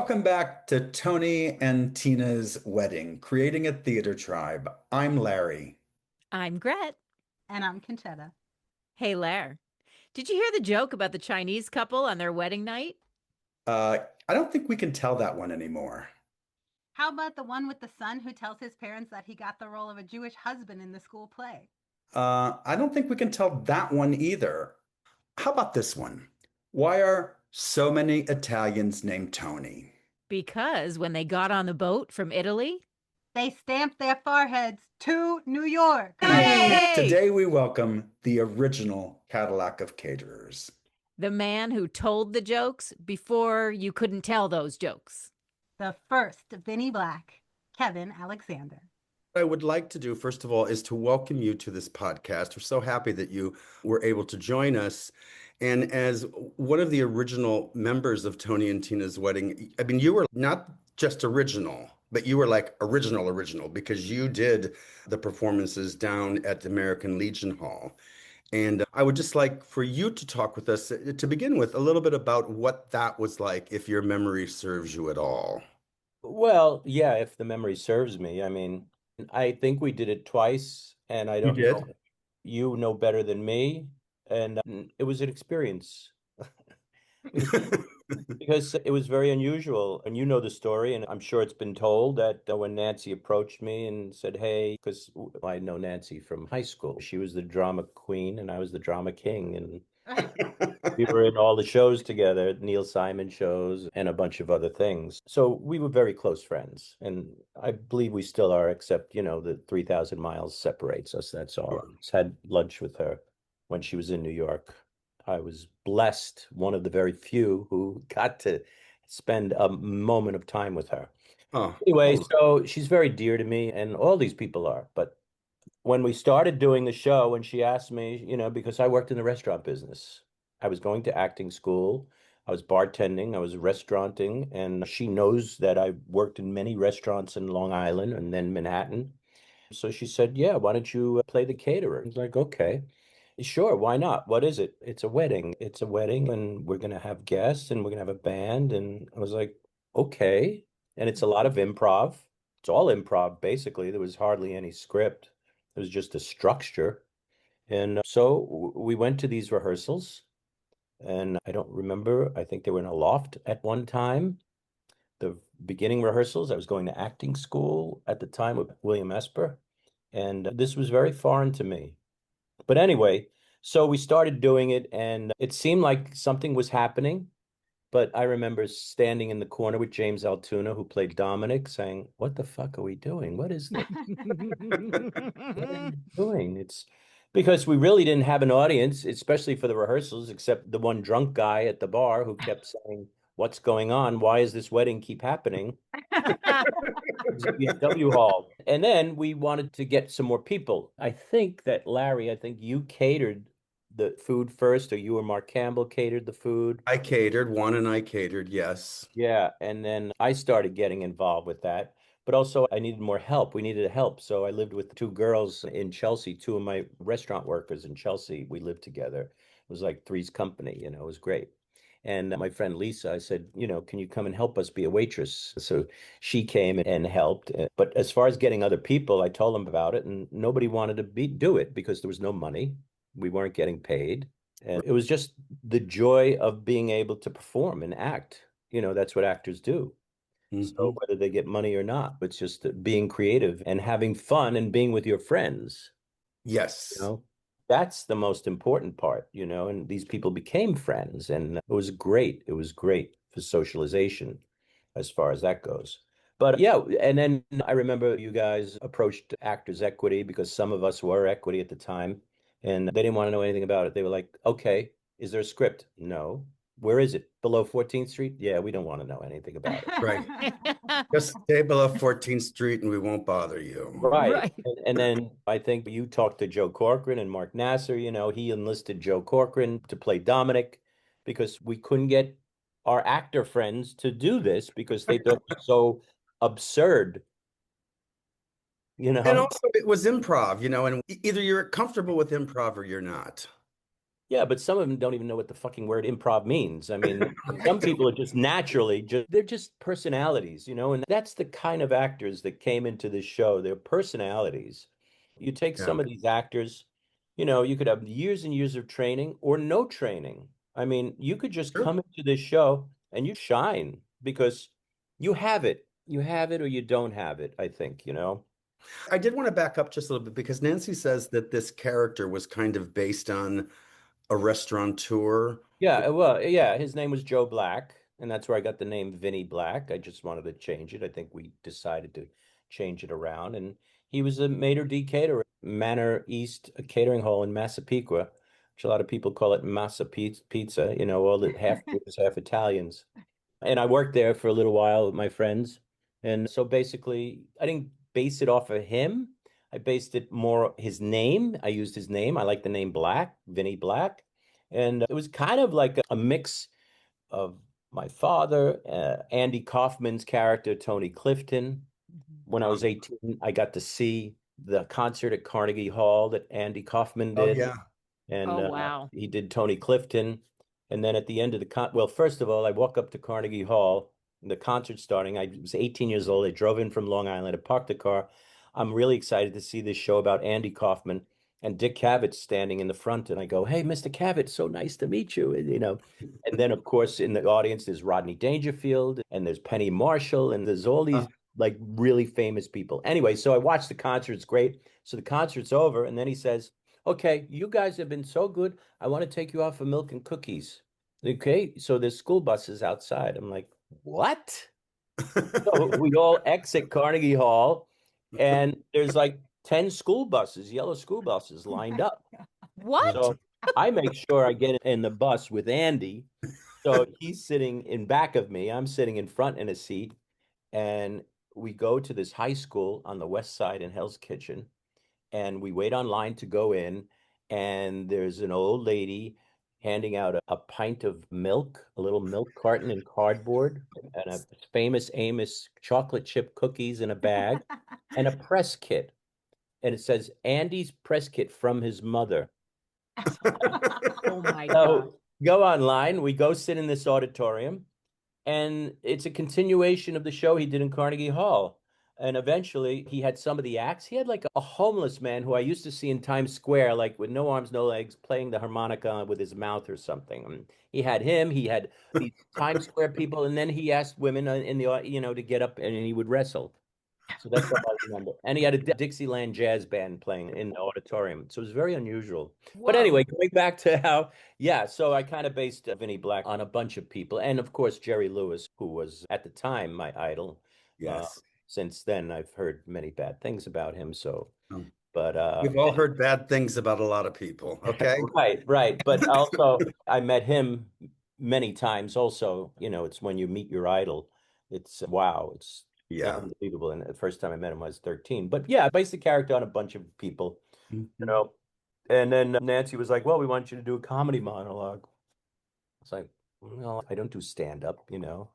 Welcome back to Tony and Tina's Wedding, Creating a Theater Tribe. I'm Larry. I'm Gret. And I'm Conchetta. Hey, Lair. Did you hear the joke about the Chinese couple on their wedding night? I don't think we can tell that one anymore. How about the one with the son who tells his parents that he got the role of a Jewish husband in the school play? I don't think we can tell that one either. How about this one? Why are so many Italians named Tony? Because when they got on the boat from Italy, They stamped their foreheads to New York. Yay! Today we welcome the original Cadillac of caterers. The man who told the jokes before you couldn't tell those jokes. The first Vinnie Black, Kevin Alexander. What I would like to do, first of all, is to welcome you to this podcast. We're so happy that you were able to join us. And as one of the original members of Tony and Tina's Wedding, I mean, you were not just original, but you were like original, because you did the performances down at the American Legion Hall. And I would just like for you to talk with us to begin with a little bit about what that was like, if your memory serves you at all. Well, yeah, if the memory serves me. I mean, I think we did it twice, and I You don't did? know, you know better than me, and it was an experience. It was because it was very unusual, and you know the story, and I'm sure it's been told that when Nancy approached me and said, "Hey," because I know Nancy from high school, she was the drama queen, and I was the drama king, and we were in all the shows together, Neil Simon shows and a bunch of other things. So we were very close friends. And I believe we still are, except, the 3,000 miles separates us. That's all. I just had lunch with her when she was in New York. I was blessed, one of the very few who got to spend a moment of time with her. Oh, Anyway, so she's very dear to me, and all these people are. But when we started doing the show, and she asked me, because I worked in the restaurant business, I was going to acting school, I was bartending, I was restauranting, and she knows that I worked in many restaurants in Long Island and then Manhattan. So she said, "Yeah, why don't you play the caterer?" I was like, "Okay, sure, why not? What is it?" "It's a wedding. It's a wedding, and we're going to have guests, and we're going to have a band." And I was like, "Okay." And it's a lot of improv. It's all improv, basically. There was hardly any script. It was just a structure. And so we went to these rehearsals, and I don't remember. I think they were in a loft at one time. The beginning rehearsals, I was going to acting school at the time with William Esper, and this was very foreign to me. But anyway, so we started doing it, and it seemed like something was happening. But I remember standing in the corner with James Altoona, who played Dominic, saying, "What the fuck are we doing? What is this? What are you doing?" It's because we really didn't have an audience, especially for the rehearsals, except the one drunk guy at the bar who kept saying, "What's going on? Why is this wedding keep happening?" It's a BMW hall. And then we wanted to get some more people. I think that Larry, I think you catered the food first, or you or Mark Campbell catered the food. I catered, Juan and I catered, yes. Yeah, and then I started getting involved with that. But also, I needed more help. We needed help. So I lived with two girls in Chelsea, two of my restaurant workers in Chelsea. We lived together. It was like Three's Company, it was great. And my friend Lisa, I said, "Can you come and help us be a waitress?" So she came and helped. But as far as getting other people, I told them about it, and nobody wanted to do it because there was no money. We weren't getting paid. And it was just the joy of being able to perform and act. That's what actors do. So Mhm. whether they get money or not, it's just being creative and having fun and being with your friends, you Yes. know, that's the most important part, and these people became friends, and it was great. It was great for socialization as far as that goes. But yeah, and then I remember you guys approached Actors Equity because some of us were equity at the time, and they didn't want to know anything about it. They were like, "Okay, is there a script?" "No." "Where is it?" "Below 14th Street?" "Yeah, we don't want to know anything about it." Right. Just stay below 14th Street and we won't bother you. Right. Right. And then I think you talked to Joe Corcoran and Mark Nasser, he enlisted Joe Corcoran to play Dominic because we couldn't get our actor friends to do this because they thought it was so absurd, you And know? also, it was improv, and either you're comfortable with improv or you're not. Yeah, but some of them don't even know what the fucking word improv means. I mean, some people are just naturally just they're just personalities, you know, and that's the kind of actors that came into this show. They're personalities. You take Yeah, some of these actors, you know, you could have years and years of training or no training. I mean, you could just sure. come into this show and you shine because you have it. You have it or you don't have it, I think, you know. I did want to back up just a little bit because Nancy says that this character was kind of based on a restaurateur. Yeah, well, yeah, his name was Joe Black, and that's where I got the name Vinny Black. I just wanted to change it. I think we decided to change it around, and he was a maitre d' caterer, Manor East Catering Hall in Massapequa, which a lot of people call it Massa Pizza, you know, all the half Jews, half Italians. And I worked there for a little while with my friends. And so basically, I didn't base it off of him. I based it more his name. I used his name. I like the name Black, Vinny Black. And it was kind of like a mix of my father, Andy Kaufman's character, Tony Clifton. When I was 18, I got to see the concert at Carnegie Hall that Andy Kaufman Oh did, yeah. and Oh, wow. he did Tony Clifton. And then at the end of the well, first of all, I walk up to Carnegie Hall, and the concert starting. I was 18 years old. I drove in from Long Island. I parked the car. I'm really excited to see this show about Andy Kaufman and Dick Cavett standing in the front. And I go, "Hey, Mr. Cavett, so nice to meet you." And, you know, and then of course in the audience there's Rodney Dangerfield and there's Penny Marshall and there's all these like really famous people. Anyway, so I watched the concert. It's great. So the concert's over, and then he says, "Okay, you guys have been so good. I want to take you out for milk and cookies." Okay, so there's school buses outside. I'm like, "What?" So we all exit Carnegie Hall, and there's like 10 school buses, yellow school buses lined up. What? So I make sure I get in the bus with Andy. So he's sitting in back of me. I'm sitting in front in a seat. And we go to this high school on the west side in Hell's Kitchen, and we wait online to go in. And there's an old lady handing out a pint of milk, a little milk carton in cardboard, and a famous Amos chocolate chip cookies in a bag, and a press kit. And it says Andy's press kit from his mother. Oh, my God. So go online, we go sit in this auditorium, and it's a continuation of the show he did in Carnegie Hall. And eventually he had some of the acts. He had like a homeless man who I used to see in Times Square, like with no arms, no legs, playing the harmonica with his mouth or something. And he had him, he had these Times Square people, and then he asked women in the, you know, to get up and he would wrestle. So that's what I remember. And he had a Dixieland jazz band playing in the auditorium. So it was very unusual. But Whoa. anyway, going back to how, yeah, so I kind of based Vinnie Black on a bunch of people. And of course, Jerry Lewis, who was at the time my idol. Uh, Yes. since then, I've heard many bad things about him. So, Um, but we've all heard bad things about a lot of people. Okay. right, right. But also, I met him many times. Also, you know, it's when you meet your idol, it's wow, it's Yeah. unbelievable. And the first time I met him, I was 13. But yeah, I based the character on a bunch of people, you Mhm. know. And then Nancy was like, "Well, we want you to do a comedy monologue." It's like, "Well, I don't do stand up, you know."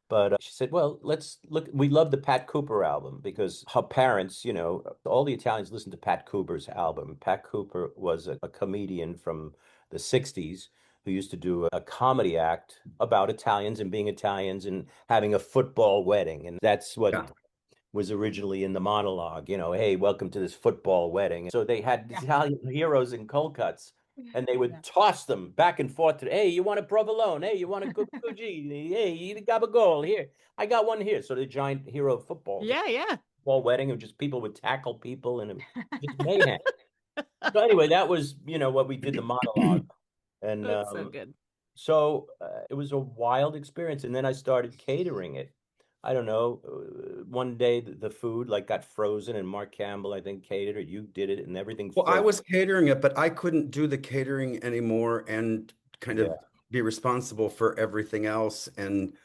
But she said, "Well, let's look. We love the Pat Cooper album because her parents, you know, all the Italians listened to Pat Cooper's album. Pat Cooper was a comedian from the 60s who used to do a comedy act about Italians and being Italians and having a football wedding. And that's what Yeah. was originally in the monologue, you know, hey, welcome to this football wedding. So they had Yeah. Italian heroes in cold cuts and they would Yeah. toss them back and forth to, hey, you want a provolone? Hey, you want a cucuggi? Hey, you got a goal here. I got one here. So the giant hero football, the Yeah, yeah. football wedding of just people would tackle people and it was just mayhem. So anyway, that was, you know, what we did the monologue. And That's so good. so it was a wild experience. And then I started catering it. I don't know. One day the food like got frozen and Mark Campbell, I think, catered or you did it and everything Well, I froze. was catering it, but I couldn't do the catering anymore and kind of Yeah. be responsible for everything else. And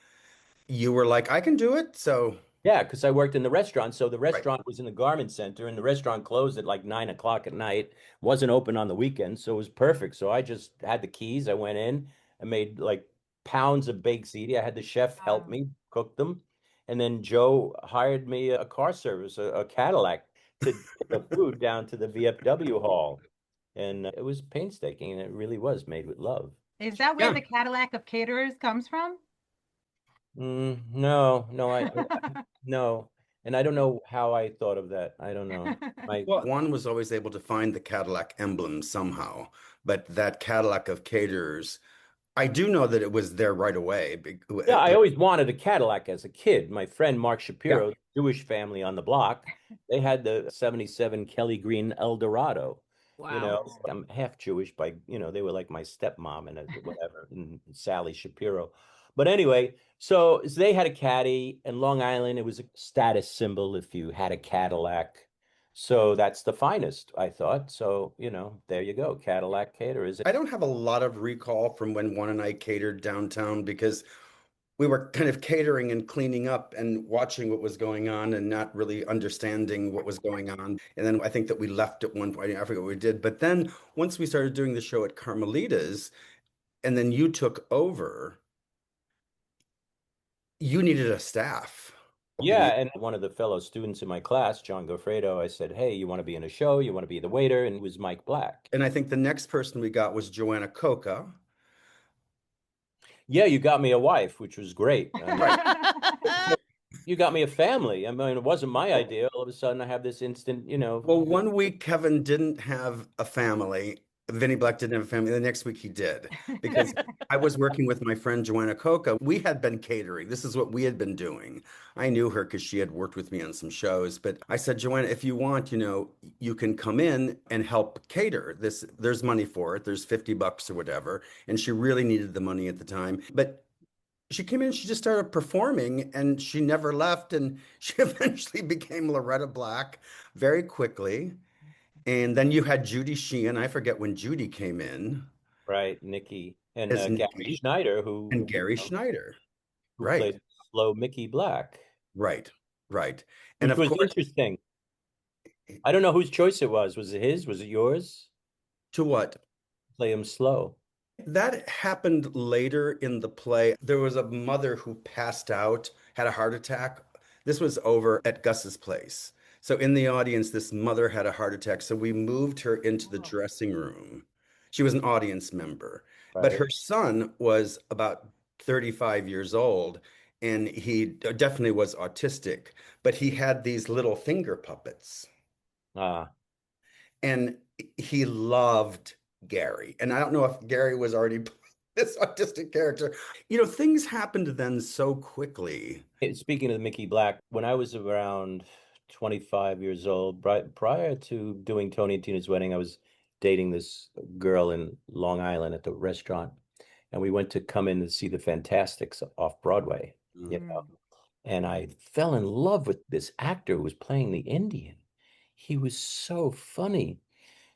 you were like, I can do it. So, Yeah, because I worked in the restaurant. So the right. restaurant was in the garment center and the restaurant closed at like 9 o'clock at night, wasn't open on the weekends. So it was perfect. So I just had the keys. I went in and made like pounds of baked ziti. I had the chef help Wow. me cook them. And then Joe hired me a car service, a Cadillac to get the food down to the VFW hall. And it was painstaking, and it really was made with love. Is that where Yeah. the Cadillac of caterers comes from? No, no. And I don't know how I thought of that. I don't know. My Well, one was always able to find the Cadillac emblem somehow, but that Cadillac of caterers, I do know that it was there right away. Yeah, I always wanted a Cadillac as a kid. My friend Mark Yeah. Shapiro, Jewish family on the block, they had the 77 Kelly Green Eldorado. You Wow. know, I'm half Jewish by, they were like my stepmom and whatever, and Sally Shapiro. But anyway, so they had a caddy in Long Island. It was a status symbol if you had a Cadillac. So that's the finest, I thought. So, there you go, Cadillac Caterers. I don't have a lot of recall from when Juan and I catered downtown because we were kind of catering and cleaning up and watching what was going on and not really understanding what was going on. And then I think that we left at one point. I forget what we did. But then once we started doing the show at Carmelita's, and then you took over, you needed a staff. Yeah, and one of the fellow students in my class, John Goffredo, I said, "Hey, you want to be in a show? You want to be the waiter?" And it was Mike Black. And I think the next person we got was Joanna Coca. Yeah, you got me a wife, which was great. Right. You got me a family. I mean, it wasn't my idea. All of a sudden, I have this instant, Well, one week Kevin didn't have a family. Vinnie Black didn't have a family. The next week he did because I was working with my friend Joanna Coca. We had been catering. This is what we had been doing. I knew her because she had worked with me on some shows. But I said, Joanna, if you want, you can come in and help cater. There's money for it. There's $50 or whatever. And she really needed the money at the time. But she came in, she just started performing and she never left. And she eventually became Loretta Black very quickly. And then you had Judy Sheehan. I forget when Judy came in right, Nikki and as Gary Nikki Schneider, and Gary Schneider. who Right, played slow Mickey Black, right, right. And which of was course, interesting. I don't know whose choice it was. Was it his? Was it yours? to what? Play him slow. That happened later in the play. There was a mother who passed out, had a heart attack. This was over at Gus's place. So in the audience, this mother had a heart attack. So we moved her into the Oh. dressing room. She was an audience member, but Right. her son was about 35 years old, and he definitely was autistic, but he had these little finger puppets. Ah, And he loved Gary. And I don't know if Gary was already this autistic character. Things happened then so quickly. speaking of Mickey Black, when I was around 25 years old, prior to doing Tony and Tina's wedding, I was dating this girl in Long Island at the restaurant, and we went to come in and see the Fantastics off Broadway, Mm. and I fell in love with this actor who was playing the Indian. He was so funny.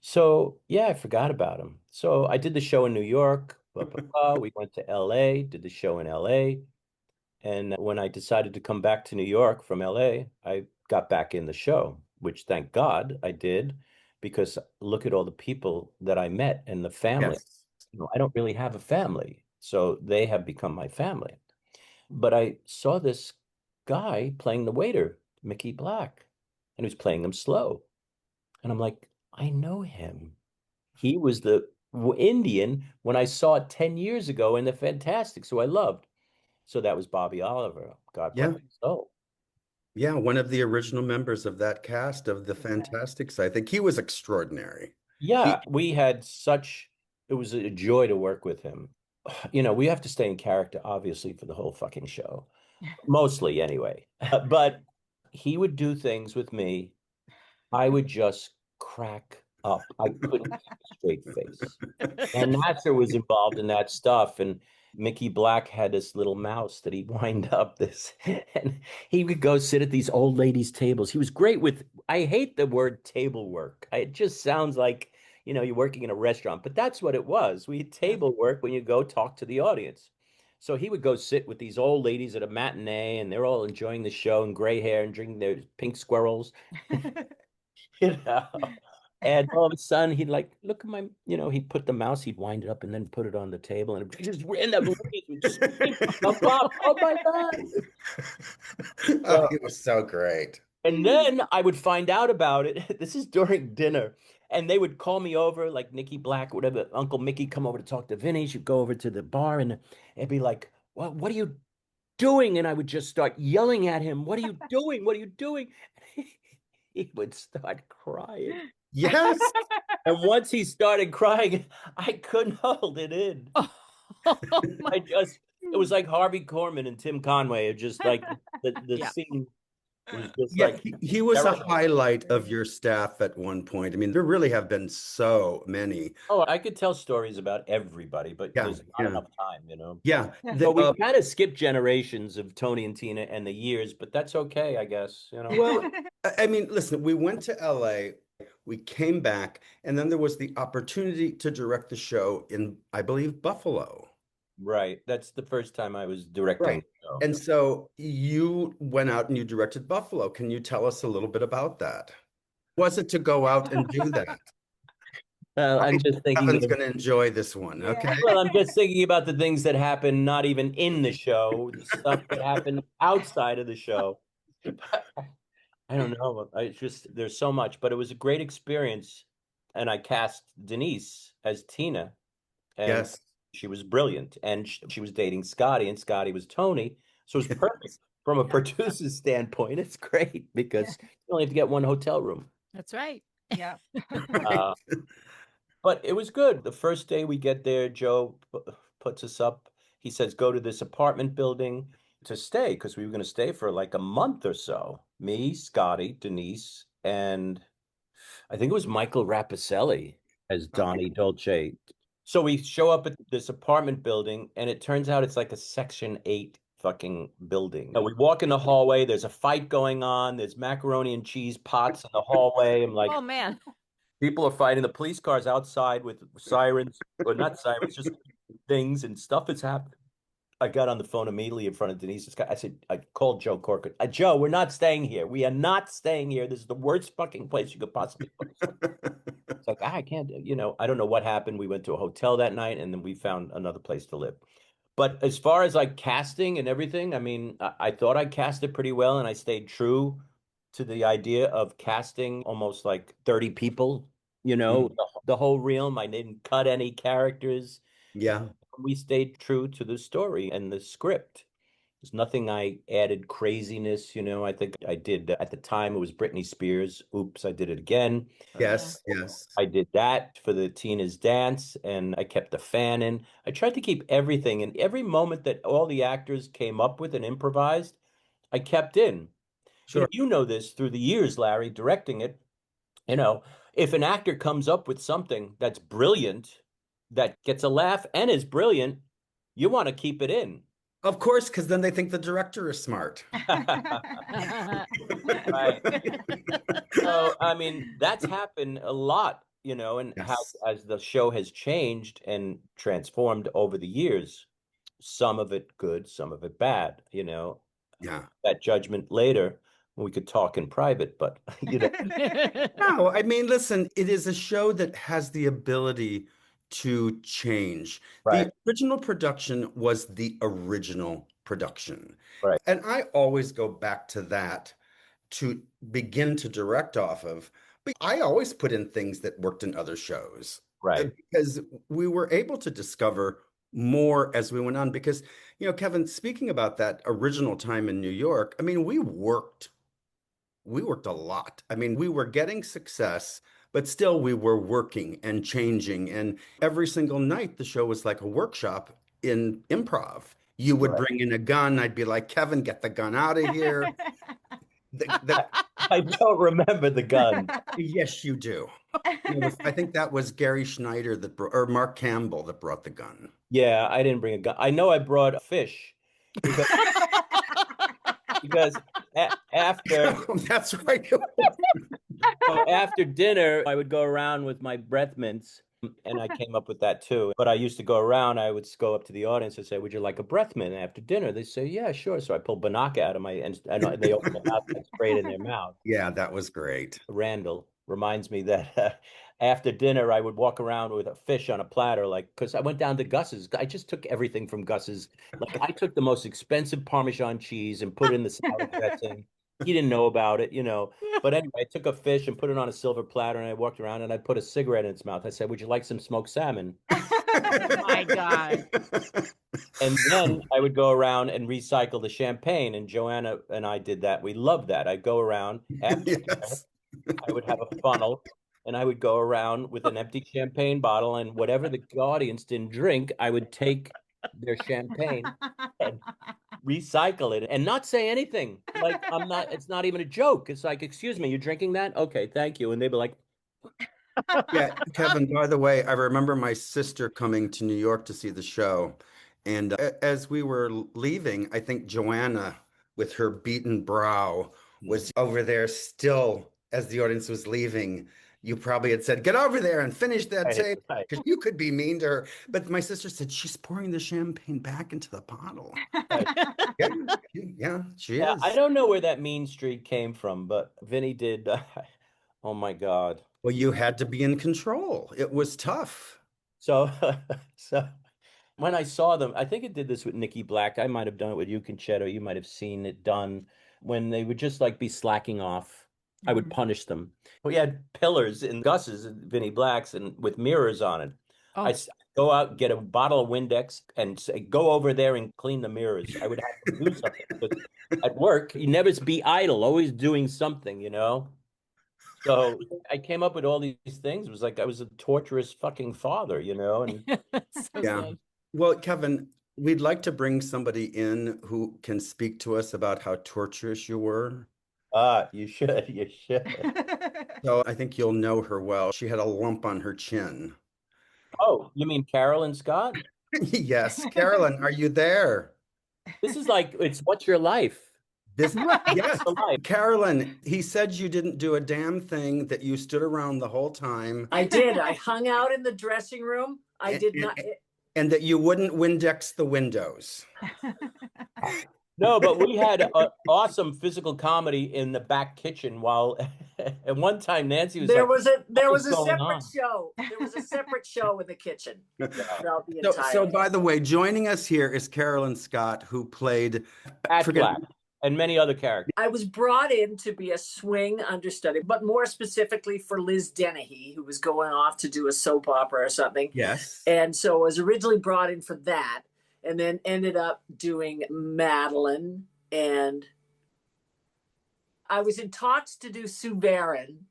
So yeah, I forgot about him. So I did the show in New York. We went to LA, did the show in LA. And when I decided to come back to New York from LA, I got back in the show, which thank God I did, because look at all the people that I met and the family. Yes. I don't really have a family, so they have become my family. But I saw this guy playing the waiter, Mickey Black, and he was playing him slow. And I'm like, I know him. He was the Indian when I saw it 10 years ago in the Fantastic, so I loved. So that was Bobby Oliver. God bless Yeah. his soul. Yeah. One of the original members of that cast of the Okay. Fantastics. I think he was extraordinary. He, Yeah, we had it was a joy to work with him. We have to stay in character, obviously, for the whole fucking show, mostly anyway. But he would do things with me. I would just crack up. I couldn't keep a straight face. And Nasser was involved in that stuff. And Mickey Black had this little mouse that he'd wind up this, and he would go sit at these old ladies' tables. He was great with, I hate the word table work. It just sounds like, you're working in a restaurant, but that's what it was. We had table work when you go talk to the audience. So he would go sit with these old ladies at a matinee, and they're all enjoying the show and gray hair and drinking their pink squirrels. you know. And all of a sudden, he'd like, look at he'd put the mouse, he'd wind it up and then put it on the table. And it just in the movies would scream, oh my God. Oh, he was so great. And then I would find out about it. This is during dinner. And they would call me over, like Nikki Black, whatever, Uncle Mickey, come over to talk to Vinny. She'd go over to the bar and it'd be like, what are you doing? And I would just start yelling at him, what are you doing? What are you doing? He would start crying. Yes. And once he started crying, I couldn't hold it in. My- It was like Harvey Korman and Tim Conway. It just like the Yeah. scene was just Yeah, like he was a terrible. highlight of your staff at one point. I mean, there really have been so many. Oh, I could tell stories about everybody, but Yeah, there's not yeah, enough time, you know. yeah. But we kind of skipped generations of Tony and Tina and the years, but that's okay, I guess, you know. Well, I mean, listen, we went to LA, we came back, and then there was the opportunity to direct the show in, I believe, Buffalo. Right. That's the first time I was directing Right. the show. And so you went out and you directed Buffalo. Can you tell us a little bit about that? Was it to go out and do that? Well, I'm just thinking Kevin's of, going to enjoy this one. Yeah. Okay. well, I'm just thinking about the things that happen not even in the show, the stuff that happened outside of the show. I don't know. I just there's so much, but it was a great experience. And I cast Denise as Tina, and Yes. she was brilliant. And she was dating Scotty, and Scotty was Tony. So it was perfect from a producer's standpoint. It's great because you only have to get one hotel room. That's right. Yeah. Uh, but it was good. The first day we get there, Joe puts us up. He says, go to this apartment building to stay because we were going to stay for like a month or so. Me, Scotty, Denise, and I think it was Michael Rapicelli as Donnie Dolce. So we show up at this apartment building, and it turns out it's like a Section 8 fucking building. We walk in the hallway, there's a fight going on, there's macaroni and cheese pots in the hallway. I'm like, Oh man. people are fighting. The police cars outside with sirens, or not sirens, just things and stuff is happening. I got on the phone immediately in front of Denise's guy. I said, I called Joe Corcoran. Joe, we're not staying here. We are not staying here. This is the worst fucking place you could possibly put us. It's like, I can't, you know, I don't know what happened. We went to a hotel that night and then we found another place to live. But as far as like casting and everything, I mean, I thought I cast it pretty well and I stayed true to the idea of casting almost like 30 people, you know, the whole realm. I didn't cut any characters. Yeah. We stayed true to the story and the script. There's nothing I added craziness, you know. I think I did at the time it was Britney Spears. Oops, I did it again. Yes. Yes. I did that for the Tina's dance and I kept the fan in. I tried to keep everything and every moment that all the actors came up with and improvised, I kept in. Sure. You know this through the years, Larry, directing it. You know, if an actor comes up with something that's brilliant, that gets a laugh and is brilliant, you want to keep it in. Of course, because then they think the director is smart. Right. So, I mean, that's happened a lot, you know, and how Yes. as the show has changed and transformed over the years, some of it good, some of it bad, you know, Yeah. that judgment later. We could talk in private, but you know, No, I mean, listen, it is a show that has the ability to change. right, The original production was the original production. right, And I always go back to that to begin to direct off of. But I always put in things that worked in other shows right, because we were able to discover more as we went on. Because, you know, Kevin, speaking about that original time in New York, I mean, we worked a lot. I mean, we were getting success, but still we were working and changing. And every single night, the show was like a workshop in improv. You would right. bring in a gun. I'd be like, Kevin, get the gun out of here. The, I don't remember the gun. yes, you do. I think that was Gary Schneider or Mark Campbell that brought the gun. Yeah, I didn't bring a gun. I know I brought a fish because because after That's right. so after dinner, I would go around with my breath mints, and I came up with that too. But I used to go around, I would go up to the audience and say, would you like a breath mint after dinner? They say, yeah, sure. So I pull Banaka out of my, and they open the mouth and I spray it in their mouth. Yeah, that was great. Randall reminds me that after dinner, I would walk around with a fish on a platter, like, because I went down to Gus's. I just took everything from Gus's. Like, I took the most expensive Parmesan cheese and put it in the salad dressing. He didn't know about it, you know. But anyway, I took a fish and put it on a silver platter, and I walked around and I put a cigarette in its mouth. I said, "Would you like some smoked salmon?" Oh my God. And then I would go around and recycle the champagne. And Joanna and I did that. We loved that. I'd go around after dinner, Yes. I would have a funnel and I would go around with an empty champagne bottle, and whatever the audience didn't drink, I would take their champagne and recycle it and not say anything. Like, it's not even a joke. It's like, excuse me, you're drinking that? Okay, thank you. And they'd be like, Yeah, Kevin, by the way, I remember my sister coming to New York to see the show. And as we were leaving, I think Joanna, with her beaten brow, was over there still as the audience was leaving. You probably had said, "Get over there and finish that right, tape," right, because you could be mean to her. But my sister said, "She's pouring the champagne back into the bottle." right. Yeah, yeah, she Yeah, I is. don't know where that mean streak came from, but Vinny did. Oh my God. Well, you had to be in control. It was tough. So, so when I saw them, I think it did this with Nikki Black. I might have done it with you, Conchetto. You might have seen it done when they would just like be slacking off. I would punish them. We had pillars and Gus's and Vinnie Black's and with mirrors on it. Oh, Go out, get a bottle of Windex and say, go over there and clean the mirrors. I would have to do something. But at work, you never be idle, always doing something, you know? So I came up with all these things. It was like I was a torturous fucking father, you know? And so Yeah. good. Well, Kevin, we'd like to bring somebody in who can speak to us about how torturous you were. you should, you should. So I think you'll know her well. She had a lump on her chin. Oh, you mean Carolyn Scott? Yes. Carolyn, are you there? This is like it's what's your life? This, yes. The life. Carolyn, he said you didn't do a damn thing, that you stood around the whole time, I did. I hung out in the dressing room. I and, did and, not. and that you wouldn't Windex the windows. No, but we had awesome physical comedy in the back kitchen while at one time Nancy was There like, was a "What is going separate on?" show. There was a separate show in the kitchen throughout the So, entire. so by the way, joining us here is Carolyn Scott, who played, At forget, Black and many other characters. I was brought in to be a swing understudy, but more specifically for Liz Dennehy, who was going off to do a soap opera or something. yes. And so I was originally brought in for that, and then ended up doing Madeline. And I was in talks to do Sue Barron,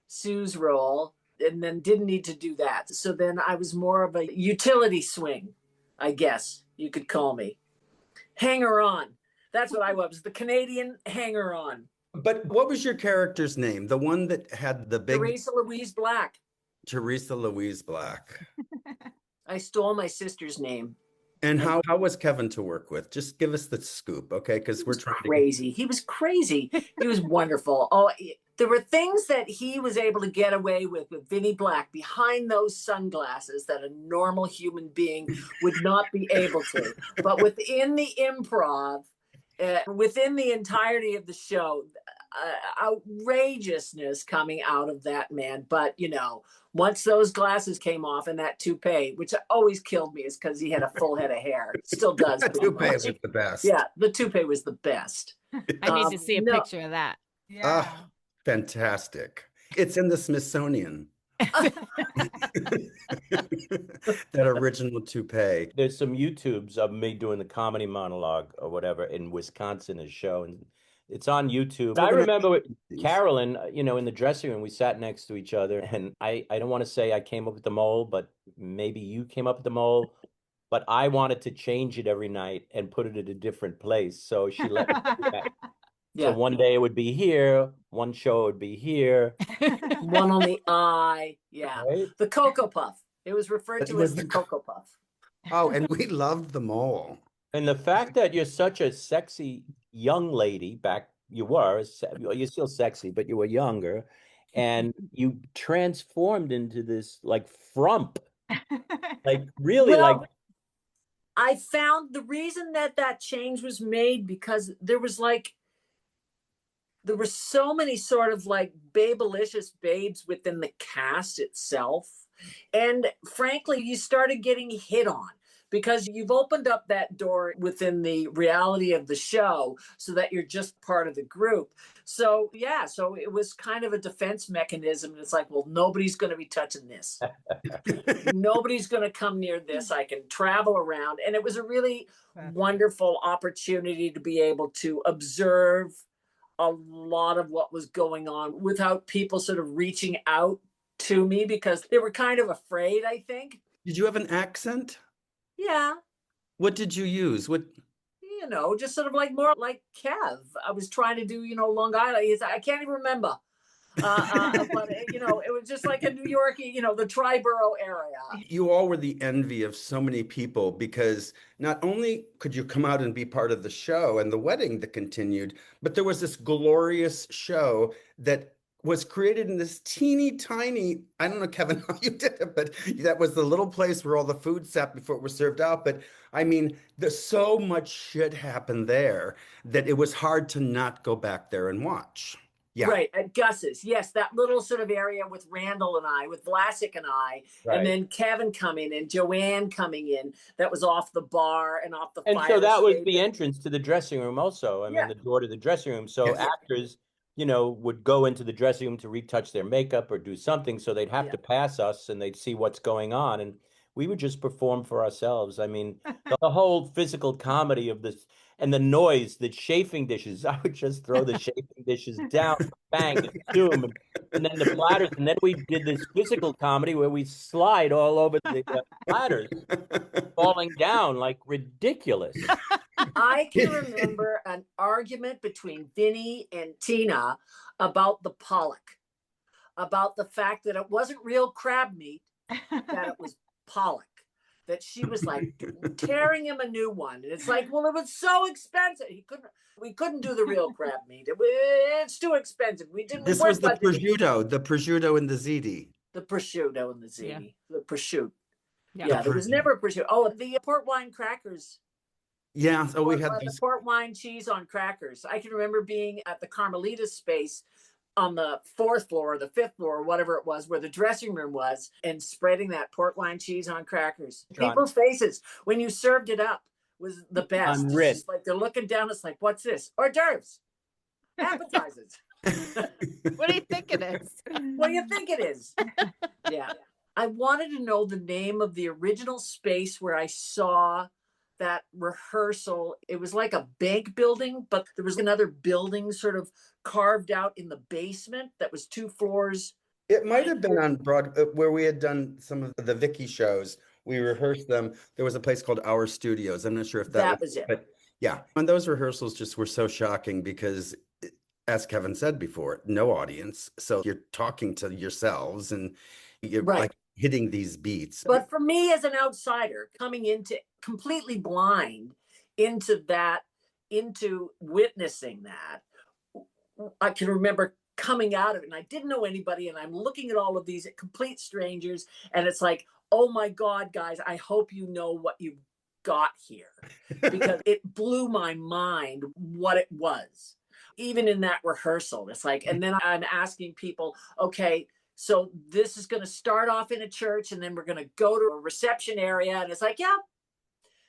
Sue's role, and then didn't need to do that. So then I was more of a utility swing, I guess you could call me. Hanger on. That's what I was, the Canadian hanger on. But what was your character's name? The one that had the big Teresa Louise Black. Teresa Louise Black. I stole my sister's name. And how was Kevin to work with? Just give us the scoop, okay? Because we're trying Crazy. He was crazy. He was wonderful. Oh, there were things that he was able to get away with Vinnie Black behind those sunglasses that a normal human being would not be able to. But within the improv, within the entirety of the show, outrageousness coming out of that man. But, you know, once those glasses came off and that toupee, which always killed me, is because he had a full head of hair. It still does. The toupee was the best. Yeah, the toupee was the best. I need to see a picture of that. Yeah. Ah, fantastic. It's in the Smithsonian. That original toupee. There's some YouTubes of me doing the comedy monologue or whatever in Wisconsin, a show, and it's on YouTube. I remember with Carolyn, you know, in the dressing room, we sat next to each other, and I don't want to say I came up with the mole, but maybe you came up with the mole, but I wanted to change it every night and put it at a different place. So she let me do that. Yeah. So one day it would be here, one show would be here. One on the eye. Yeah. Right? The Cocoa Puff. It was referred It to was as the the Cocoa Puff. Oh, and we loved the mole. And the fact that you're such a sexy young lady you're still sexy, but you were younger, and you transformed into this like frump, like really Well, like. I found the reason that change was made because there were so many sort of like babylicious babes within the cast itself. And frankly, you started getting hit on. because you've opened up that door within the reality of the show so that you're just part of the group. So, yeah, so it was kind of a defense mechanism. It's like, well, nobody's going to be touching this. Nobody's going to come near this. I can travel around. And it was a really wonderful opportunity to be able to observe a lot of what was going on without people sort of reaching out to me because they were kind of afraid, I think. Did you have an accent? Yeah. What did you use? What? Just sort of like more like Kev. I was trying to do, Long Island. I can't even remember. But, it was just like a New York, the Triborough area. You all were the envy of so many people because not only could you come out and be part of the show and the wedding that continued, but there was this glorious show that was created in this teeny tiny, I don't know, Kevin, how you did it, but that was the little place where all the food sat before it was served out. But I mean, there's so much shit happened there that it was hard to not go back there and watch. Yeah. Right, at Gus's. Yes, that little sort of area with Randall and I, with Vlasic and I, Right. and then Kevin coming in, Joanne coming in, that was off the bar and off the And fire so that was escape. the entrance to the dressing room also. I mean, Yeah. the door to the dressing room. So Yes. actors, would go into the dressing room to retouch their makeup or do something. So they'd have Yeah. to pass us and they'd see what's going on. And we would just perform for ourselves. I mean, the whole physical comedy of this and the noise, the chafing dishes, I would just throw the chafing dishes down, bang, consume, and then the platters. And then we did this physical comedy where we slide all over the platters, falling down like ridiculous. I can remember an argument between Vinny and Tina about the pollock, about the fact that it wasn't real crab meat, that it was pollock. That she was like tearing him a new one. And it's like, well, it was so expensive. We couldn't do the real crab meat. It's too expensive. This was the prosciutto and the ziti. The prosciutto and the ziti. The prosciutto. Yeah. Yeah, there was never a prosciutto. Oh, the port wine crackers. Yeah, so we had the port wine cheese on crackers. I can remember being at the Carmelita space on the 4th floor or the 5th floor or whatever it was where the dressing room was and spreading that port wine cheese on crackers. John. People's faces when you served it up was the best. It's Unreal. just like they're looking down. It's like, what's this? Hors d'oeuvres, appetizers. What do you think it is? What do you think it is? Yeah. I wanted to know the name of the original space where I saw that rehearsal. It was like a bank building, but there was another building sort of carved out in the basement that was 2 floors. It might have been on Broadway where we had done some of the Vicky shows. We rehearsed them. There was a place called Our Studios. I'm not sure if That was it. But yeah, and those rehearsals just were so shocking because, as Kevin said before, no audience. So you're talking to yourselves and you're like hitting these beats. But for me as an outsider coming into completely blind into witnessing that, I can remember coming out of it and I didn't know anybody and I'm looking at all of these complete strangers and it's like, oh my God, guys, I hope you know what you've got here because it blew my mind what it was. Even in that rehearsal, it's like, and then I'm asking people, okay, so this is going to start off in a church and then we're going to go to a reception area. And it's like, yeah.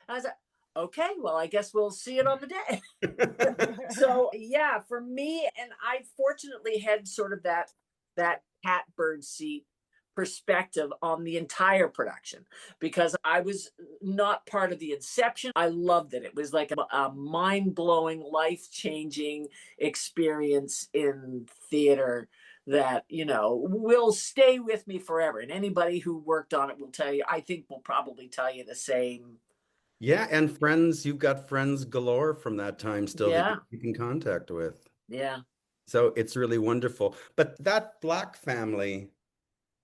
I was like, okay, well, I guess we'll see it on the day. So yeah, for me, and I fortunately had sort of that catbird seat perspective on the entire production because I was not part of the inception. I loved it. It was like a mind-blowing, life-changing experience in theater that, will stay with me forever. And anybody who worked on it will tell you, I think will probably tell you the same. Yeah, and friends, you've got friends galore from that time still that you keep in contact with. Yeah. So it's really wonderful. But that Black family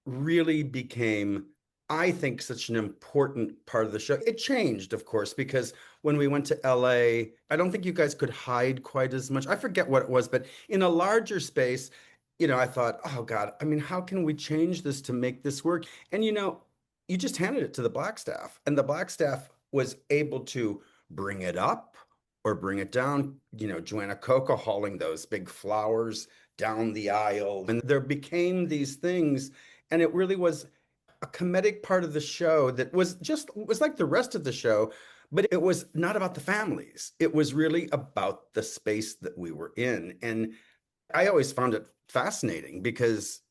really became, I think, such an important part of the show. It changed, of course, because when we went to LA, I don't think you guys could hide quite as much. I forget what it was, but in a larger space, I thought, oh God, I mean, how can we change this to make this work? And you just handed it to the Black staff, and the Black staff was able to bring it up or bring it down. Joanna Coca hauling those big flowers down the aisle, and there became these things. And it really was, a comedic part of the show that was like the rest of the show, but it was not about the families. It was really about the space that we were in. And I always found it fascinating because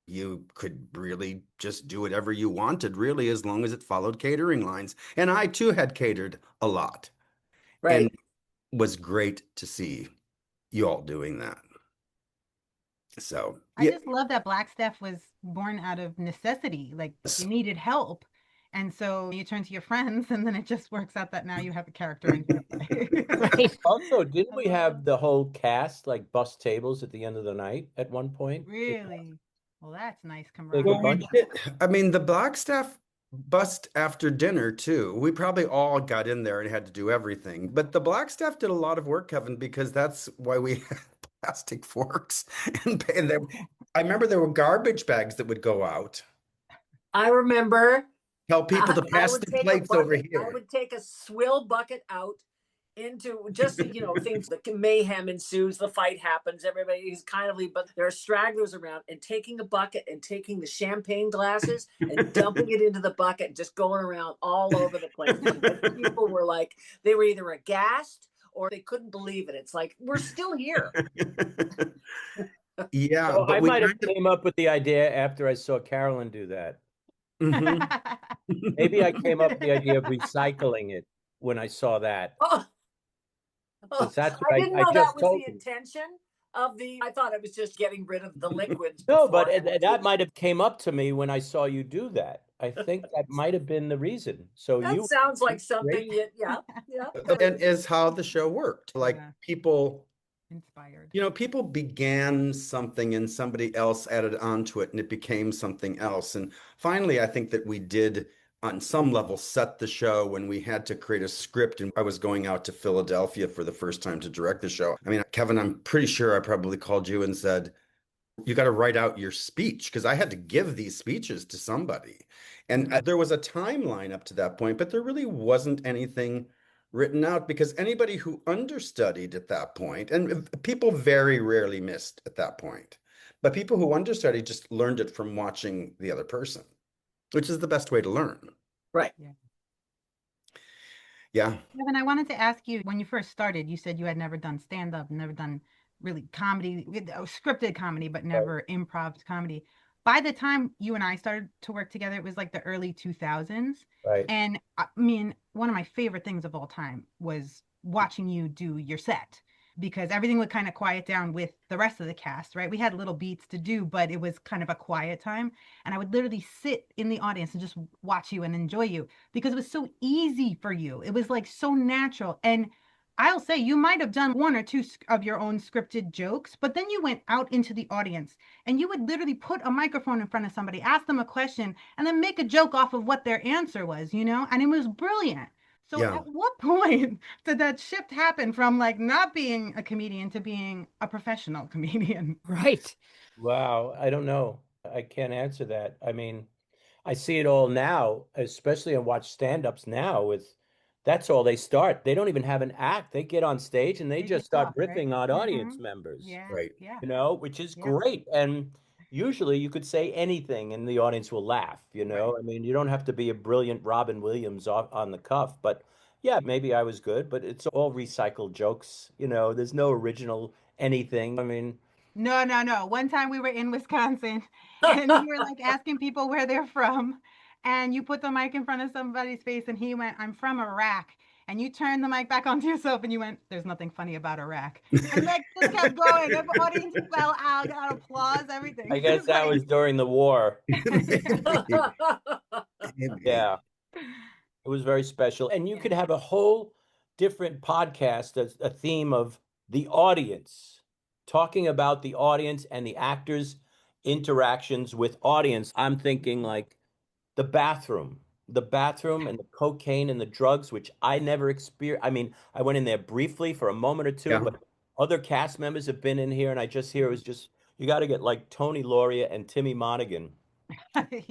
you could really just do whatever you wanted, really, as long as it followed catering lines. And I too had catered a lot, and Right. was great to see you all doing that. So, I yeah, just love that Blackstaff was born out of necessity. Like you needed help. And so you turn to your friends, and then it just works out that now you have a character in your play. Right. Also, didn't I we love have that. the whole cast like bus tables at the end of the night at one point? Really? Well, that's nice Like a well, we camaraderie. bunch. did. I mean, the Blackstaff bust after dinner too. We probably all got in there and had to do everything. But the Blackstaff did a lot of work, Kevin, because that's why we had plastic forks and there, I remember there were garbage bags that would go out. I remember Tell people to I pass would the take a plates over bucket, I here. would take a swill bucket out into just, things, the mayhem ensues, the fight happens, everybody's kind of leave, but there are stragglers around, and taking a bucket and taking the champagne glasses and dumping it into the bucket and just going around all over the place. And people were like, they were either aghast or they couldn't believe it. It's like, we're still here. Yeah, So but I we might have kind of. came up with the idea after I saw Carolyn do that. Mhm. Maybe I came up with the idea of recycling it when I saw that. Oh, Because that's what I didn't I know that just was the told them. intention of I thought it was just getting rid of the liquids No, but beforehand. that might have came up to me when I saw you do that. I think that might have been the reason. So That you, sounds like great. something, yeah, yeah. And is how the show worked. Like Yeah, people, inspired. people began something and somebody else added on to it and it became something else. And finally, I think that we did, on some level, set the show when we had to create a script. And I was going out to Philadelphia for the first time to direct the show. I mean, Kevin, I'm pretty sure I probably called you and said, you got to write out your speech because I had to give these speeches to somebody. And there was a timeline up to that point, but there really wasn't anything written out because anybody who understudied at that point, and people very rarely missed at that point, but people who understudied just learned it from watching the other person, which is the best way to learn. Right. Yeah. Yeah. Kevin, I wanted to ask you, when you first started, you said you had never done stand-up, never done really comedy, scripted comedy, but never improv comedy. By the time you and I started to work together, it was like the early 2000s. Right. And I mean, one of my favorite things of all time was watching you do your set because everything would kind of quiet down with the rest of the cast, right? We had little beats to do, but it was kind of a quiet time. And I would literally sit in the audience and just watch you and enjoy you because it was so easy for you. It was like so natural. And I'll say you might have done one or two of your own scripted jokes, but then you went out into the audience and you would literally put a microphone in front of somebody, ask them a question, and then make a joke off of what their answer was, and it was brilliant. So Yeah. at what point did that shift happen from like not being a comedian to being a professional comedian? Right. Wow. I don't know. I can't answer that. I mean, I see it all now, especially I watch stand-ups now with that's all they start. They don't even have an act. They get on stage and they They just just start talk, right? ripping on audience Mm-hmm. members, Yeah, Right. yeah, which is yep, great. And usually you could say anything and the audience will laugh. right. I mean, you don't have to be a brilliant Robin Williams on the cuff, but yeah, maybe I was good, but it's all recycled jokes. There's no original anything. I mean, No, no, no. One time we were in Wisconsin and you were like asking people where they're from. And you put the mic in front of somebody's face and he went, I'm from Iraq. And you turned the mic back onto yourself and you went, there's nothing funny about Iraq. And like just kept going. The audience fell out, got applause, everything. I It guess was that like, was during the war. Maybe, maybe. Yeah. It was very special. And you yeah. could have a whole different podcast as a theme of the audience, talking about the audience and the actors' interactions with audience. I'm thinking like the bathroom and the cocaine and the drugs, which I never experienced. I mean, I went in there briefly for a moment or two, Yeah. but other cast members have been in here and I just hear it was just, you got to get like Tony Lauria and Timmy Monaghan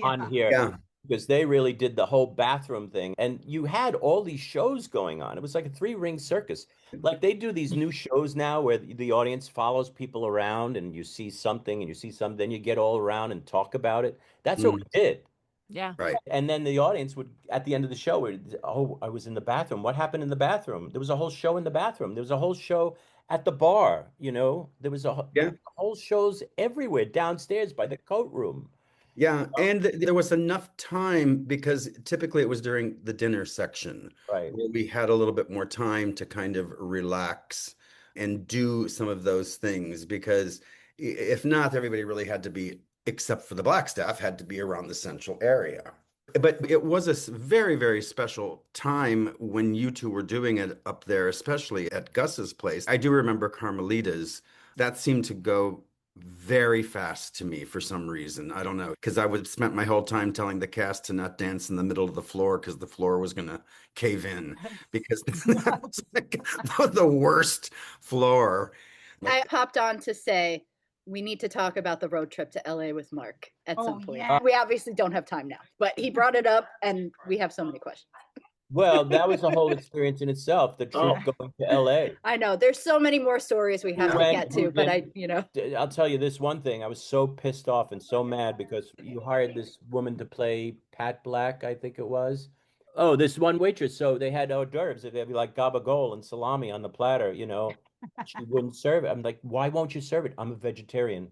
on Yeah. here Yeah. because they really did the whole bathroom thing. And you had all these shows going on. It was like a three-ring circus. Like they do these new shows now where the audience follows people around and you see something and you see something, then you get all around and talk about it. That's what Mm. we did. Yeah. Right. And then the audience would, at the end of the show, oh, I was in the bathroom. What happened in the bathroom? There was a whole show in the bathroom. There was a whole show at the bar. There was Yeah. whole shows everywhere downstairs by the coat room. Yeah, and there was enough time because typically it was during the dinner section Right. where we had a little bit more time to kind of relax and do some of those things because if not, everybody really had to be, except for the black staff, had to be around the central area. But it was a very, very special time when you two were doing it up there, especially at Gus's place. I do remember Carmelita's. That seemed to go very fast to me for some reason. I don't know, because I would spent my whole time telling the cast to not dance in the middle of the floor because the floor was going to cave in because that was like the worst floor. I hopped on to say we need to talk about the road trip to LA with Mark at some point. Yeah. We obviously don't have time now, but he brought it up and we have so many questions. Well, that was a whole experience in itself, the trip going to LA. I know there's so many more stories we have to get to, but I'll tell you this one thing. I was so pissed off and so mad because you hired this woman to play Pat Black, I think it was. Oh, this one waitress. So they had hors d'oeuvres. They'd be like gabagol and salami on the platter, She wouldn't serve it. I'm like, why won't you serve it? I'm a vegetarian.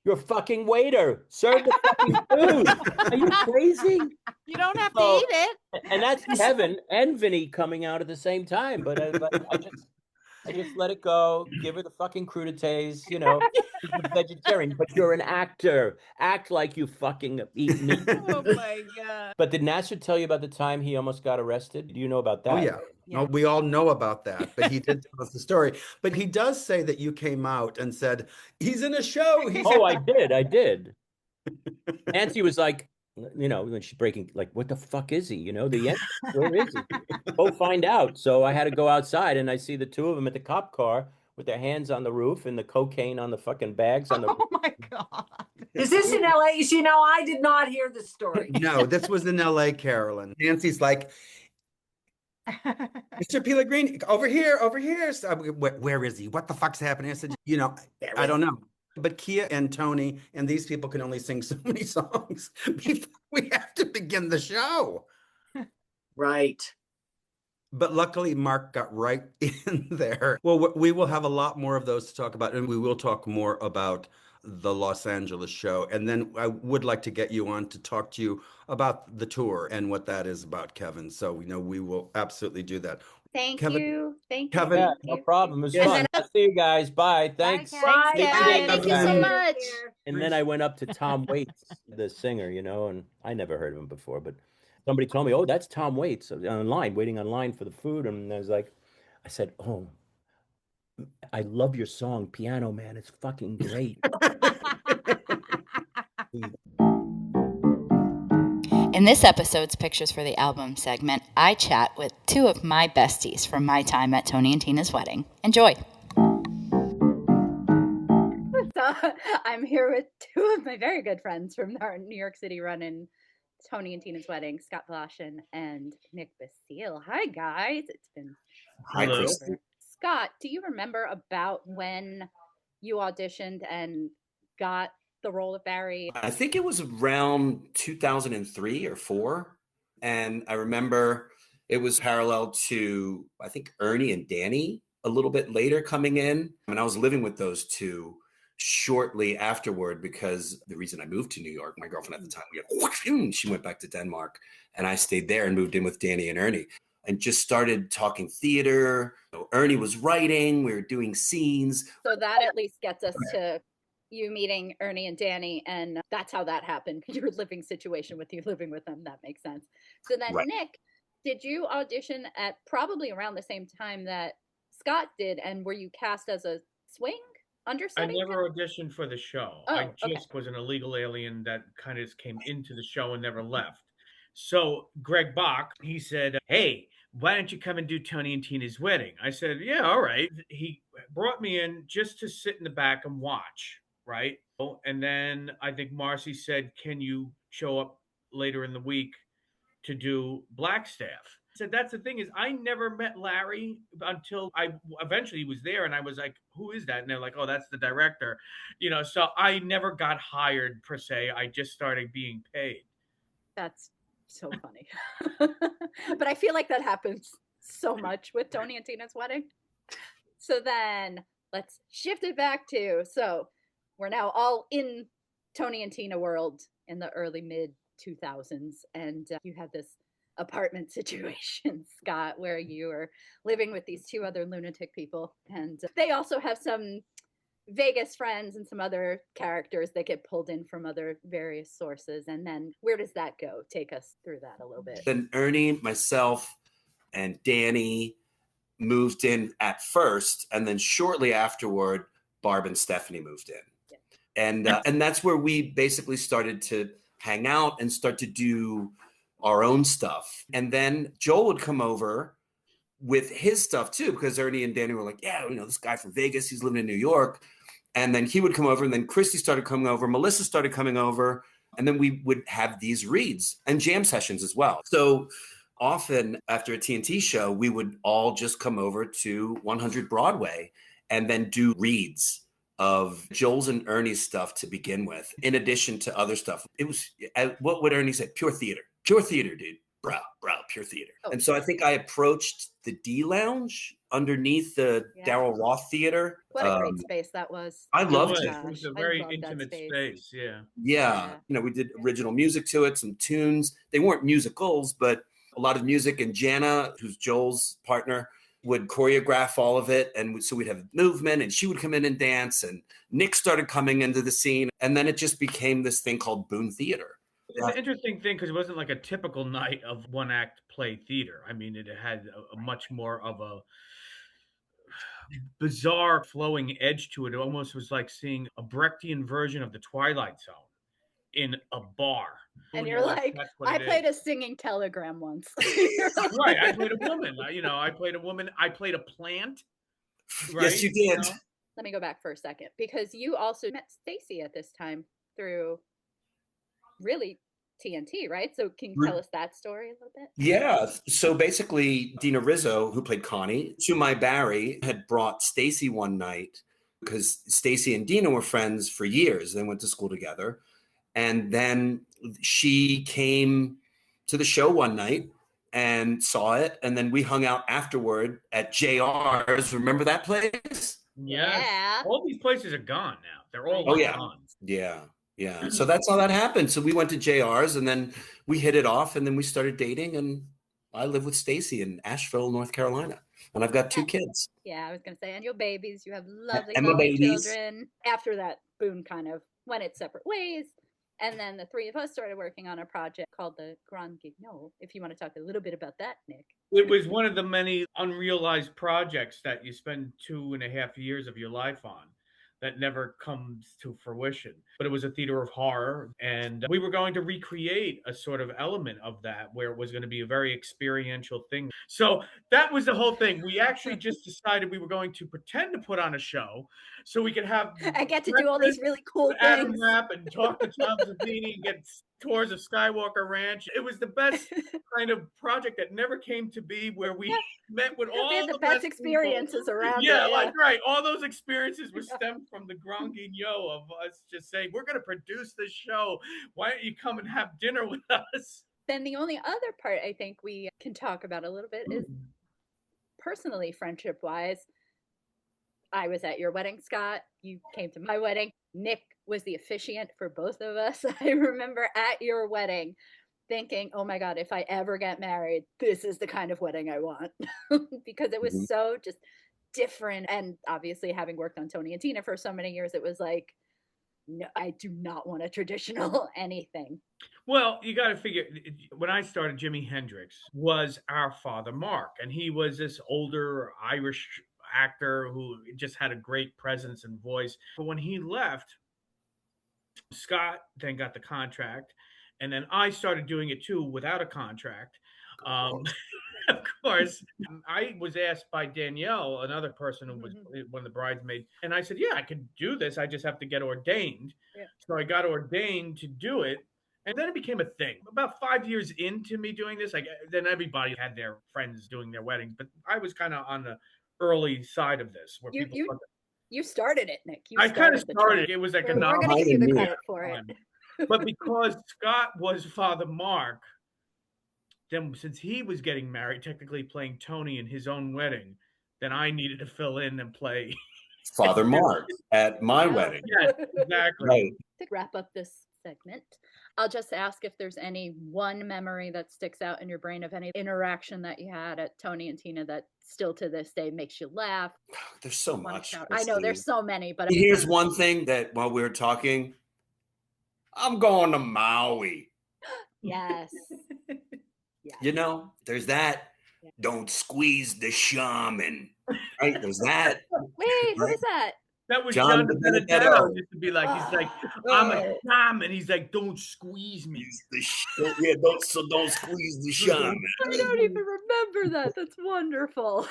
You're a fucking waiter. Serve the fucking food. Are you crazy? You don't have to eat it. And that's Kevin and Vinny coming out at the same time. But I just let it go. Give her the fucking crudités. She's a vegetarian, but you're an actor. Act like you fucking eat meat. Oh my God. But did Nasser tell you about the time he almost got arrested? Do you know about that? Oh, yeah. No, we all know about that, but he did tell us the story. But he does say that you came out and said, he's in a show. I did. Nancy was like, when she's breaking, like, what the fuck is he? Where is he? Go find out. So I had to go outside and I see the two of them at the cop car with their hands on the roof and the cocaine on the fucking bags on the Oh my God. Is this in LA? I did not hear the story. No, this was in LA, Carolyn. Nancy's like, Mr. Pellegrini, over here. So, where is he? What the fuck's happening? I said, I don't know. But Kia and Tony and these people can only sing so many songs before we have to begin the show. Right. But luckily, Mark got right in there. Well, we will have a lot more of those to talk about, and we will talk more about the Los Angeles show. And then I would like to get you on to talk to you about the tour and what that is about, Kevin. So, we will absolutely do that. Thank Kevin- you. Kevin- Yeah, no problem. It was Yes. fun. I'll see you guys. Bye. Thanks. Bye, Kevin. thank you so much. And then I went up to Tom Waits, the singer, and I never heard of him before, but somebody told me, oh, that's Tom Waits online, waiting online for the food. And I said, oh, I love your song, Piano Man. It's fucking great. In this episode's Pictures for the Album segment, I chat with two of my besties from my time at Tony and Tina's wedding. Enjoy. So I'm here with two of my very good friends from our New York City run in Tony and Tina's wedding, Scott Blashin and Nick Basile. Hi, guys. It's been Hello. Scott, do you remember about when you auditioned and got the role of Barry? I think it was around 2003 or 4. And I remember it was parallel to, I think, Ernie and Danny a little bit later coming in. And I was living with those two shortly afterward because the reason I moved to New York, my girlfriend at the time, she went back to Denmark and I stayed there and moved in with Danny and Ernie and just started talking theater. Ernie was writing, we were doing scenes. So that at least gets us to you meeting Ernie and Danny, and that's how that happened. Your living situation with you living with them, that makes sense. So then, Right. Nick, did you audition at probably around the same time that Scott did, and were you cast as a swing I understudy? never auditioned for the show. Oh, I okay. just was an illegal alien that kind of just came into the show and never left. So Greg Bach, he said, hey, why don't you come and do Tony and Tina's wedding? I said, yeah, all right. He brought me in just to sit in the back and watch, right? And then I think Marcy said, can you show up later in the week to do Blackstaff? I said, that's the thing is I never met Larry until I eventually was there and I was like, who is that? And they're like, oh, that's the director. So I never got hired per se. I just started being paid. That's so funny. But I feel like that happens so much with Tony and Tina's wedding. So then let's shift it back to, so we're now all in Tony and Tina world in the early mid 2000s. And you had this apartment situation, Scott, where you were living with these two other lunatic people. And they also have some Vegas friends and some other characters that get pulled in from other various sources. And then where does that go? Take us through that a little bit. Then Ernie, myself, and Danny moved in at first, and then shortly afterward, Barb and Stephanie moved in. Yeah. And that's where we basically started to hang out and start to do our own stuff. And then Joel would come over with his stuff too, because Ernie and Danny were like, yeah, you know, this guy from Vegas, he's living in New York. And then he would come over, and then Christy started coming over, Melissa started coming over, and then we would have these reads and jam sessions as well. So often after a TNT show, we would all just come over to 100 Broadway and then do reads of Joel's and Ernie's stuff to begin with, in addition to other stuff. It was, what would Ernie say? Pure theater, dude. Bro, pure theater. Oh. And so I think I approached the D Lounge underneath the Darryl Roth Theater. What a great space that was. I loved it. It was a very intimate space. Yeah. You know, we did original music to it, some tunes. They weren't musicals, but a lot of music. And Jana, who's Joel's partner, would choreograph all of it. And so we'd have movement, and she would come in and dance. And Nick started coming into the scene. And then it just became this thing called Boone Theater. It's an interesting thing because it wasn't like a typical night of one act play theater. I mean, it had a much more of a bizarre flowing edge to it. It almost was like seeing a Brechtian version of the Twilight Zone in a bar. And you're like, I played a singing telegram once. Right. I played a woman. I played a woman. I played a plant. Right? Yes, you did. Let me go back for a second, because you also met Stacy at this time through really TNT, right? So can you tell us that story a little bit? Yeah. So basically, Dina Rizzo, who played Connie, Shumai Barry, had brought Stacy one night because Stacy and Dina were friends for years. They went to school together. And then she came to the show one night and saw it. And then we hung out afterward at JR's. Remember that place? Yeah. All these places are gone now. They're all gone. Yeah. So that's how that happened. So we went to JR's, and then we hit it off, and then we started dating, and I live with Stacy in Asheville, North Carolina. And I've got 2 kids. Yeah, I was going to say, and your babies. You have lovely children. After that, Boone kind of went its separate ways. And then the 3 of us started working on a project called the Grand Guignol. If you want to talk a little bit about that, Nick. It was one of the many unrealized projects that you spend 2.5 years of your life on that never comes to fruition. But it was a theater of horror, and we were going to recreate a sort of element of that where it was going to be a very experiential thing. So that was the whole thing. We actually just decided we were going to pretend to put on a show so we could have I get to do all these really cool Adam things. Rapp and talk to Tom Savini and get tours of Skywalker Ranch. It was the best kind of project that never came to be, where we met with all the best experiences people around. Right. All those experiences were stemmed from the Grand Guignol of us just saying, we're going to produce this show. Why don't you come and have dinner with us? Then the only other part I think we can talk about a little bit is personally, friendship-wise. I was at your wedding, Scott. You came to my wedding. Nick was the officiant for both of us. I remember at your wedding thinking, oh my God, if I ever get married, this is the kind of wedding I want. Because it was so just different. And obviously, having worked on Tony and Tina for so many years, it was like, no, I do not want a traditional anything. Well, you got to figure, when I started, Jimi Hendrix was our father, Mark, and he was this older Irish actor who just had a great presence and voice. But when he left, Scott then got the contract, and then I started doing it too without a contract. Of course, I was asked by Danielle, another person who was one of the bridesmaids, and I said, yeah, I could do this. I just have to get ordained. Yeah. So I got ordained to do it. And then it became a thing. About 5 years into me doing this, then everybody had their friends doing their weddings. But I was kind of on the early side of this. Where you started it, Nick. I kind of started. It was like we're going to give you the credit for it. But because Scott was Father Mark, then since he was getting married, technically playing Tony in his own wedding, then I needed to fill in and play Father Mark at my Yeah. wedding. Yes, exactly. Right. To wrap up this segment, I'll just ask if there's any one memory that sticks out in your brain of any interaction that you had at Tony and Tina that still to this day makes you laugh. There's so wanna much. shout- I know there's Christy. so many, but Here's one thing that while we were talking, I'm going to Maui. yes. You know, there's that. Yeah. Don't squeeze the shaman. Right? There's that. Wait, who was that? That was John John Benedetto. Benedetto used to be like, he's like, I'm a shaman. He's like, don't squeeze me. Yeah, don't squeeze the shaman. I don't even remember that. That's wonderful.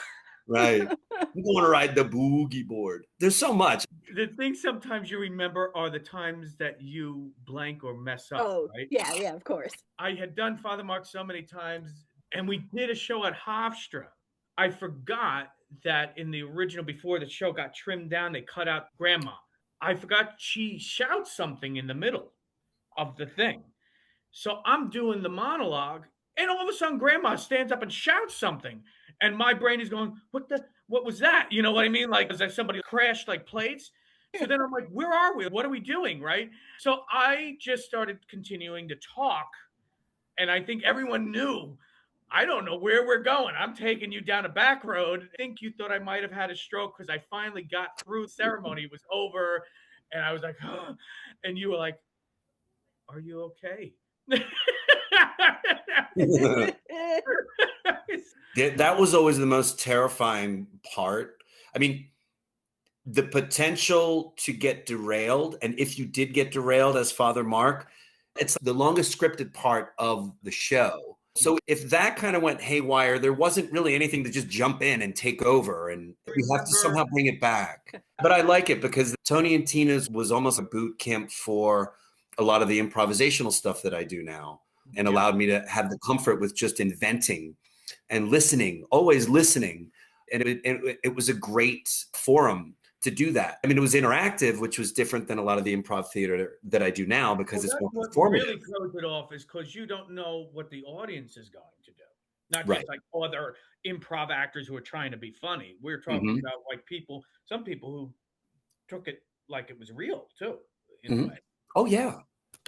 Right. I'm going to ride the boogie board. There's so much. The things sometimes you remember are the times that you blank or mess up, Oh, right? yeah, of course. I had done Father Mark so many times, and we did a show at Hofstra. I forgot that in the original, before the show got trimmed down, they cut out Grandma. I forgot she shouts something in the middle of the thing. So I'm doing the monologue, and all of a sudden Grandma stands up and shouts something. And my brain is going, what was that? You know what I mean? Like, as if somebody crashed like plates. So then I'm like, where are we? What are we doing? Right. So I just started continuing to talk. And I think everyone knew, I don't know where we're going. I'm taking you down a back road. I think you thought I might have had a stroke because I finally got through the ceremony. It was over. And I was like, oh. And you were like, are you okay? That was always the most terrifying part. I mean, the potential to get derailed. And if you did get derailed as Father Mark, it's the longest scripted part of the show. So if that kind of went haywire, there wasn't really anything to just jump in and take over. And you have to somehow bring it back. But I like it because Tony and Tina's was almost a boot camp for a lot of the improvisational stuff that I do now, and allowed me to have the comfort with just inventing and listening, always listening. And it was a great forum to do that. I mean, it was interactive, which was different than a lot of the improv theater that I do now because it's more performative. What really throws it off is because you don't know what the audience is going to do. Not just like other improv actors who are trying to be funny. We're talking about like some people who took it like it was real too, in a way. Oh, yeah.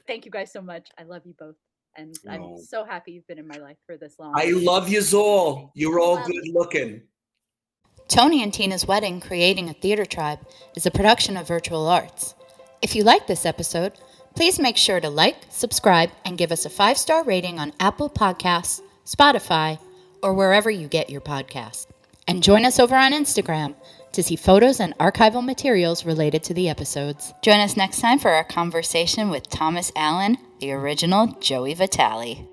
Thank you guys so much. I love you both. And I'm so happy you've been in my life for this long. I love yous all. You're all good looking. Tony and Tina's Wedding, Creating a Theater Tribe, is a production of Virtual Arts. If you like this episode, please make sure to like, subscribe, and give us a 5-star rating on Apple Podcasts, Spotify, or wherever you get your podcast. And join us over on Instagram to see photos and archival materials related to the episodes. Join us next time for our conversation with Thomas Allen, the original Joey Vitale.